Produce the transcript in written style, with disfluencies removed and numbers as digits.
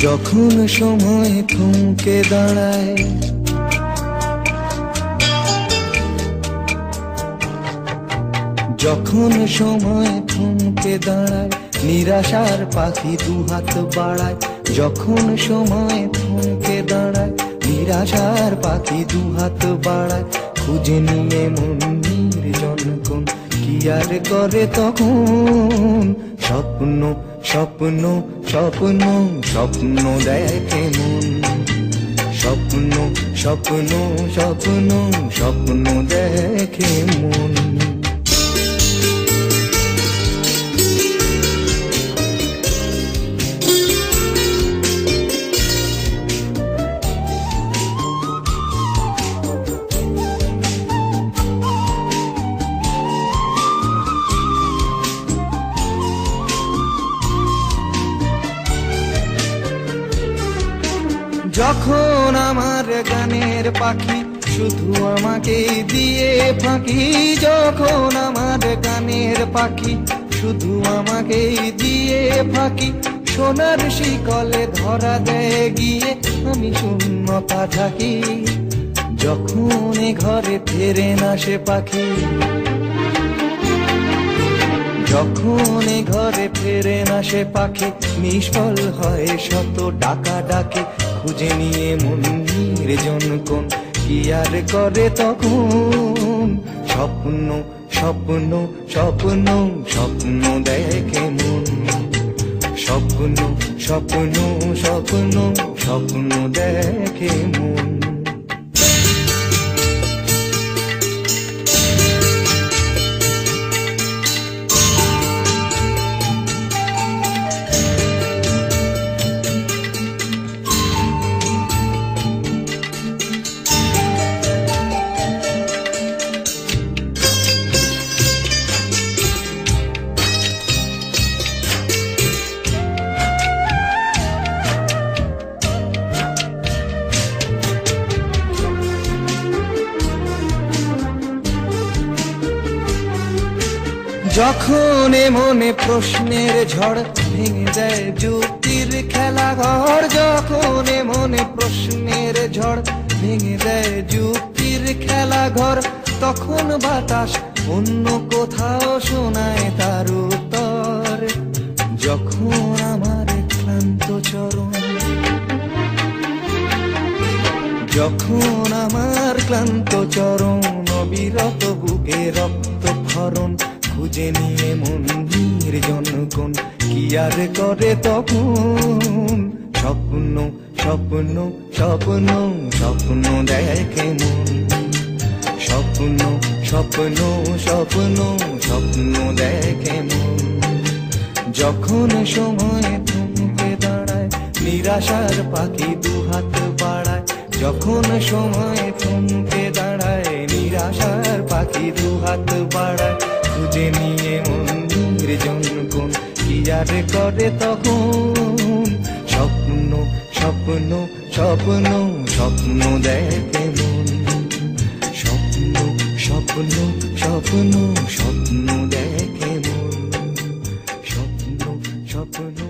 যখন সময় থমকে দাঁড়ায়, যখন সময় থমকে দাঁড়ায়, নিরাশার পাখি দুহাত বাড়ায়। যখন সময় থমকে দাঁড়ায়, নিরাশার পাখি দুহাত বাড়ায়। খুঁজে নিয়ে মন নির্জন কোন কি আর করে তখন। স্বপ্ন স্বপ্ন স্বপ্ন স্বপ্ন দেখে মন। স্বপ্ন স্বপ্ন স্বপ্ন স্বপ্ন দেখে মন। যখন আমার গানের পাখি শুধু আমাকে দিয়ে ফাঁকি, যখন আমার গানের পাখি শুধু আমাকে দিয়ে ফাঁকি। সোনার শিকলে ধরা দেয় গিয়ে আমি শূন্যতা থাকি। যখন ঘরে ফেরে না সে পাখি, যখন ঘরে ফেরে না সে পাখি, নিষ্ফল হয় শত ডাকা ডাকে। খুঁজে নিয়ে মন নির্জন কোন কি আর করে তখন। স্বপ্ন স্বপ্ন স্বপ্ন স্বপ্ন দেখে মন। স্বপ্ন স্বপ্ন স্বপ্ন স্বপ্ন দেখে মন। যখন মনে প্রশ্নের ঝড় ভেঙে দেয় যুক্তির খেলা ঘর। যখন মনে প্রশ্নের ঝড় ভেঙে দেয় যুক্তির খেলা ঘর, তখন বাতাস অন্য কোথাও শোনায় তার উত্তর। যখন আমার ক্লান্ত চরণ, যখন আমার ক্লান্ত চরণ, অবিরত বুকে রক্ত ক্ষরণ। খুঁজে নিয়ে মন নির্জন কোন কি আর করে তখন। স্বপ্ন স্বপ্ন স্বপ্ন স্বপ্ন দেখে মন। স্বপ্ন স্বপ্ন স্বপ্ন স্বপ্ন দেখে মন। যখন সময় থমকে দাঁড়ায়, নিরাশার পাখি দুহাত বাড়ায়। যখন সময় থমকে দাঁড়ায়, নিরাশার পাখি দুহাত বাড়ায়। খুঁজে নিয়ে মন নির্জন কোন কি আর করে তখন। স্বপ্ন স্বপ্ন স্বপ্ন স্বপ্ন দেখে মন। স্বপ্ন স্বপ্ন স্বপ্ন স্বপ্ন দেখে মন। স্বপ্ন স্বপ্ন